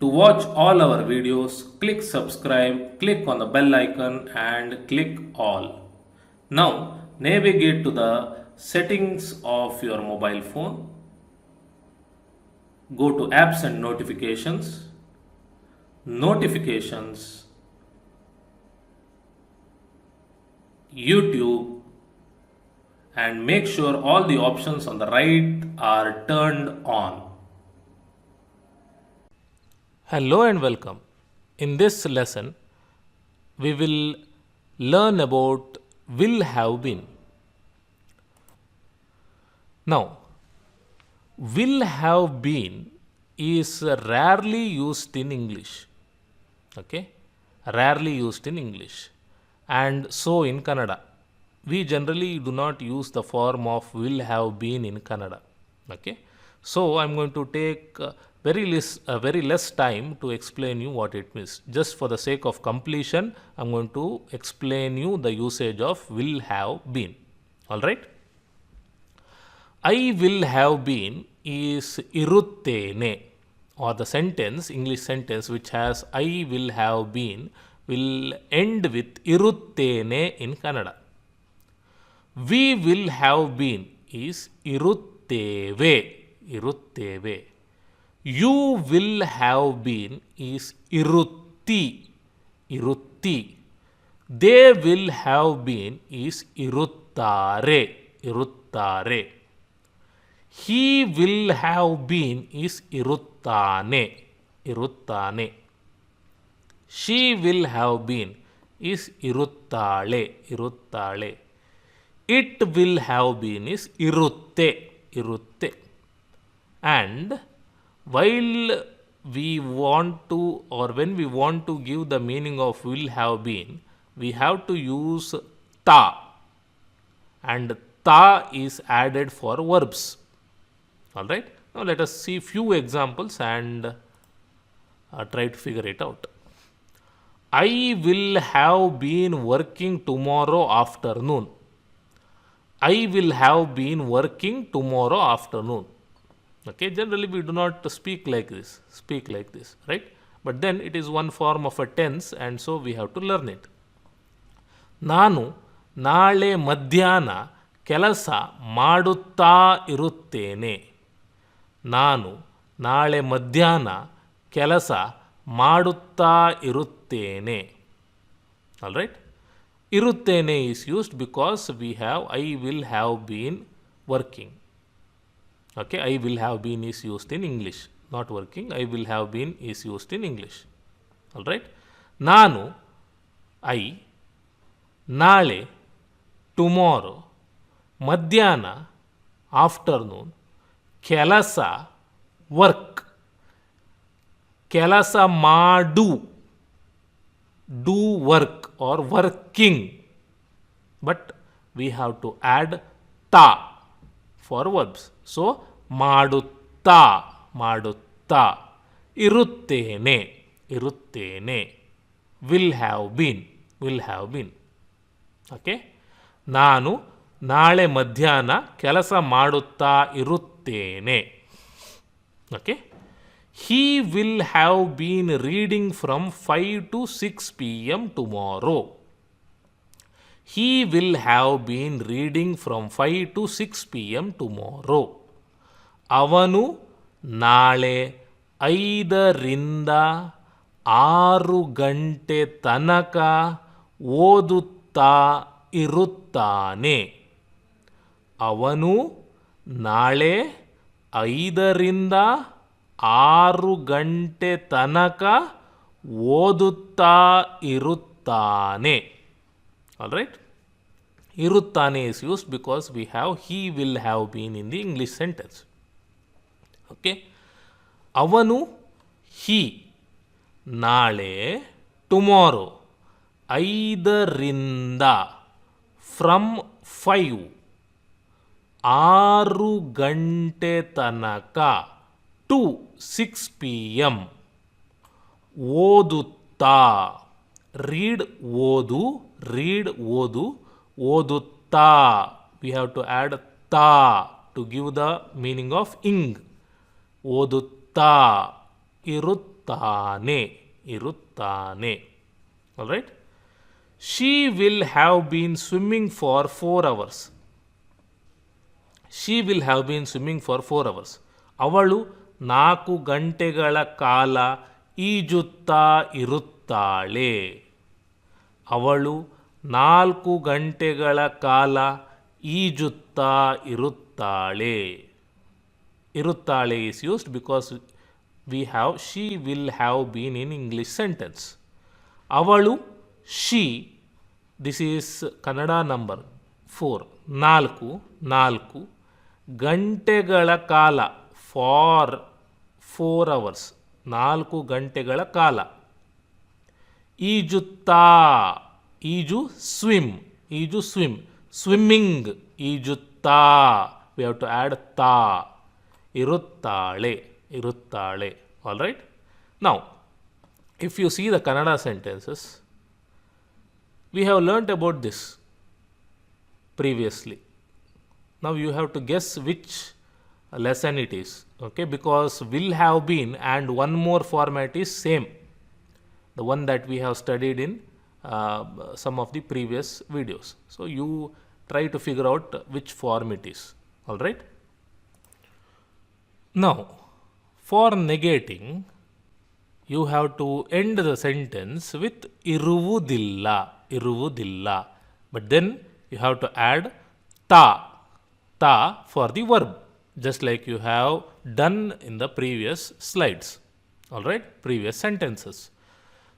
To watch all our videos, click subscribe, click on the bell icon and click all. Now navigate to the settings of your mobile phone. Go to apps and notifications. Notifications. YouTube, and make sure all the options on the right are turned on. Hello and welcome. In this lesson, we will learn about will have been. Now, will have been is rarely used in English. Okay? Rarely used in English. And so in Kannada. We generally do not use the form of will have been in Kannada. Okay? So I'm going to take very less time to explain you what it means. Just for the sake of completion, I'm going to explain you the usage of will have been. Alright? I will have been is iruttene, or the sentence, English sentence which has I will have been will end with iruttene in Kannada. We will have been is irutteve, irutteve. You will have been is irutti, irutti. They will have been is iruttare, iruttare. He will have been is iruttane, iruttane. She will have been is iruttale, iruttale. It will have been is irutte, irutte. And while we want to, or when we want to give the meaning of will have been, we have to use ta. And ta is added for verbs. Alright? Now let us see few examples and try to figure it out. I will have been working tomorrow afternoon. I will have been working tomorrow afternoon. Okay, generally we do not speak like this, right? But then it is one form of a tense and so we have to learn it. ನಾನು ನಾಳೆ ಮಧ್ಯಾಹ್ನ ಕೆಲಸ ಮಾಡುತ್ತಾ ಇರುತ್ತೇನೆ. ನಾನು ನಾಳೆ ಮಧ್ಯಾಹ್ನ ಕೆಲಸ ಮಾಡುತ್ತಾ ಇರುತ್ತೇನೆ. Alright? Iruttene is used because we have I will have been working. Okay, I will have been is used in English. Not working, I will have been is used in English. Alright? ನಾನು I ನಾಳೆ tomorrow ಮಧ್ಯಾಹ್ನ afternoon ಕೆಲಸ work ಕೆಲಸ ಮಾಡು do work or working, but we have to add ta for verbs. So madutta, madutta. Iruttene, iruttene. Will have been, will have been. Okay? ನಾನು ನಾಳೆ ಮಧ್ಯಾಹ್ನ ಕೆಲಸ ಮಾಡುತ್ತಾ ಇರುತ್ತೇನೆ. Okay? He will have been reading from 5 to 6 p.m. tomorrow. He will have been reading from 5 to 6 p.m. tomorrow. ಅವನು ನಾಳೆ 5ರಿಂದ 6 ಗಂಟೆ ತನಕ ಓದುತ್ತಾ ಇರುತ್ತಾನೆ. ಅವನು ನಾಳೆ 5ರಿಂದ 6 ಗಂಟೆ ತನಕ ಓದುತ್ತಾ ಇರುತ್ತಾನೆ. Alright? ಇರುತ್ತಾನೆ is used because we have he will have been in the English sentence. Okay? ಅವನು he ನಾಳೆ tomorrow 5ರಿಂದ from 5 6 ಗಂಟೆ ತನಕ to 6 p.m. ಓದುತ್ತಾ read ಓದು ಓದುತ್ತಾ we have to add ta to give the meaning of ing. ಓದುತ್ತಾ ಇರುತ್ತಾನೆ. ಇರುತ್ತಾನೆ. ಇರುತ್ತಾನೆ. All right. She will have been swimming for 4 hours. She will have been swimming for 4 hours. ಅವಳು 4 ಗಂಟೆಗಳ ಕಾಲ ಈಜುತ್ತಾ ಇರುತ್ತಾಳೆ. ಅವಳು 4 ಗಂಟೆಗಳ ಕಾಲ ಈಜುತ್ತಾ ಇರುತ್ತಾಳೆ. ಇರುತ್ತಾಳೆ is used because we have she will have been in English sentence. ಅವಳು she, this is Kannada number 4, 4 ಗಂಟೆಗಳ ಕಾಲ for 4 hours, 4 ಗಂಟೆಗಳ ಕಾಲ ಈಜುತ್ತಾ, ಈಜು swim, swimming, ಈಜುತ್ತಾ, we have to add ತಾ, ಇರುತ್ತಾಳೆ. All right. Now, if you see the Kannada sentences, we have learnt about this previously. Now you have to guess which lesson it is, okay, because will have been and one more format is same, the one that we have studied in some of the previous videos. So you try to figure out which form it is. All right. Now, for negating, you have to end the sentence with iruvudilla, but then you have to add ta for the verb, just like you have done in the previous slides. All right, previous sentences.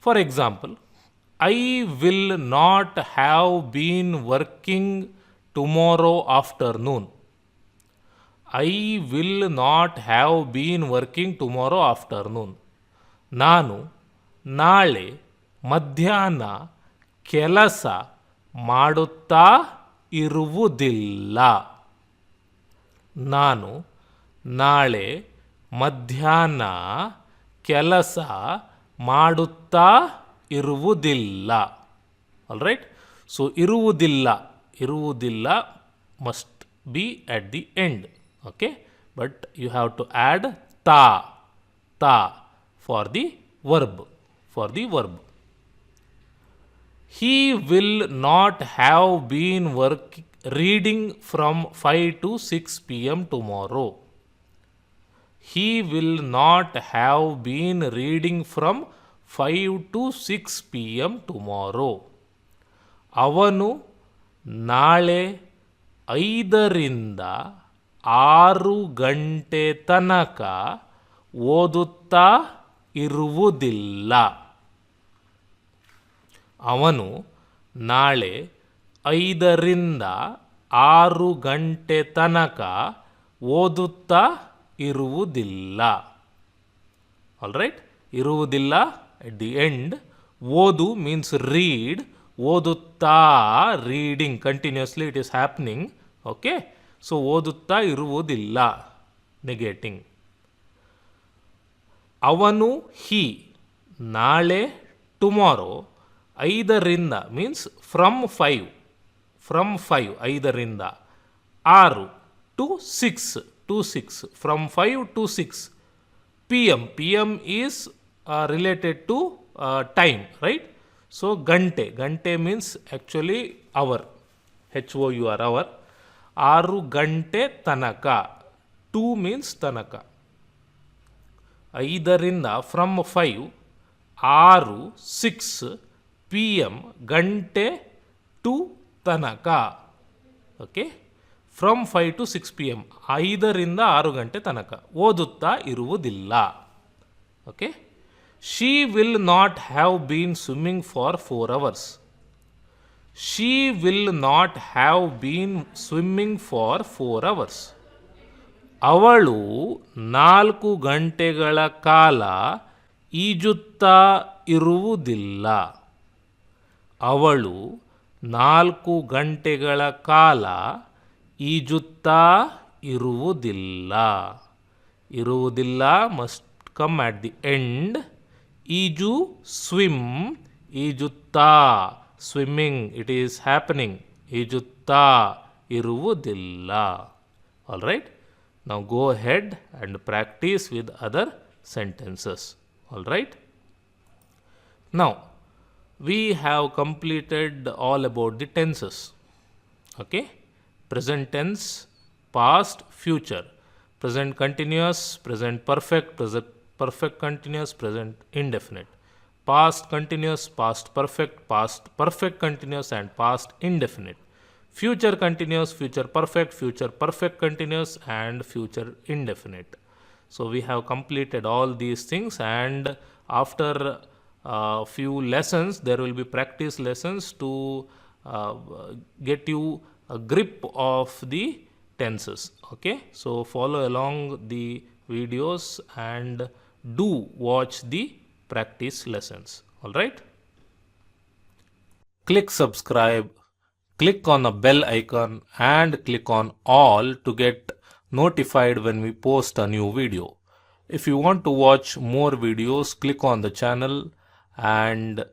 For example, I will not have been working tomorrow afternoon. I will not have been working tomorrow afternoon. ನಾನು ನಾಳೆ ಮಧ್ಯಾಹ್ನ ಕೆಲಸ ಮಾಡುತ್ತಾ ಇರುವುದಿಲ್ಲ. ನಾನು ನಾಳೆ ಮಧ್ಯಾಹ್ನ ಕೆಲಸ ಮಾಡುತ್ತಾ ಇರುವುದಿಲ್ಲ. All right. ಸೊ ಇರುವುದಿಲ್ಲ must be at the end. Okay, but you have to add ta for the verb. He will not have been reading from 5 to 6 p.m. tomorrow. He will not have been reading from 5 to 6 p.m. tomorrow. ಅವನು ನಾಳೆ 5ರಿಂದ 6 ಗಂಟೆ ತನಕ ಓದುತ್ತಾ ಇರುವುದಿಲ್ಲ. ಅವನು ನಾಳೆ 5ರಿಂದ 6 ಗಂಟೆ ತನಕ ಓದುತ್ತಾ ಇರುವುದಿಲ್ಲ. All right. ಇರುವುದಿಲ್ಲ at the end. ಓದು means read. ಓದುತ್ತಾ, reading continuously it is happening. Okay, so ಓದುತ್ತಾ ಇರುವುದಿಲ್ಲ, negating. ಅವನು he ನಾಳೆ tomorrow 5ರಿಂದ means from 5 5ರಿಂದ 6 to 6 from 5 to 6 pm is related to time, right? So gante means actually hour, hour, hour. 6 ಗಂಟೆ ತನಕ, 2 means ತನಕ. 5ರಿಂದ from 5 6 pm ಗಂಟೆ to ತನಕ. Okay, from 5 to 6 pm 5ರಿಂದ 6 ಗಂಟೆ ತನಕ ಓದುತ್ತಾ ಇರುವುದಿಲ್ಲ. Okay. She will not have been swimming for 4 hours. She will not have been swimming for 4 hours. ಅವಳು 4 ಗಂಟೆಗಳ ಕಾಲ ಈಜುತ್ತಾ ಇರುವುದಿಲ್ಲ. ಅವಳು 4 ಗಂಟೆಗಳ ಕಾಲ ಈಜುತ್ತಾ ಇರುವುದಿಲ್ಲ. ಇರುವುದಿಲ್ಲ must come at the end. ಈಜು swim, ಈಜುತ್ತಾ swimming, it is happening. ಈಜುತ್ತಾ ಇರುವುದಿಲ್ಲ. All right. Now go ahead and practice with other sentences. All right. Now, we have completed all about the tenses. Okay. Present tense, past, future. Present continuous, present perfect, present perfect continuous, present indefinite. Past continuous, past perfect continuous, and past indefinite. Future continuous, future perfect continuous, and future indefinite. So we have completed all these things, and after a few lessons there will be practice lessons to get you a grip of the tenses. Okay, so follow along the videos and do watch the practice lessons. All right, click subscribe, click on the bell icon and click on all to get notified when we post a new video. If you want to watch more videos, click on the channel and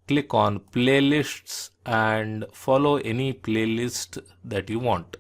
click on playlists and follow any playlist that you want.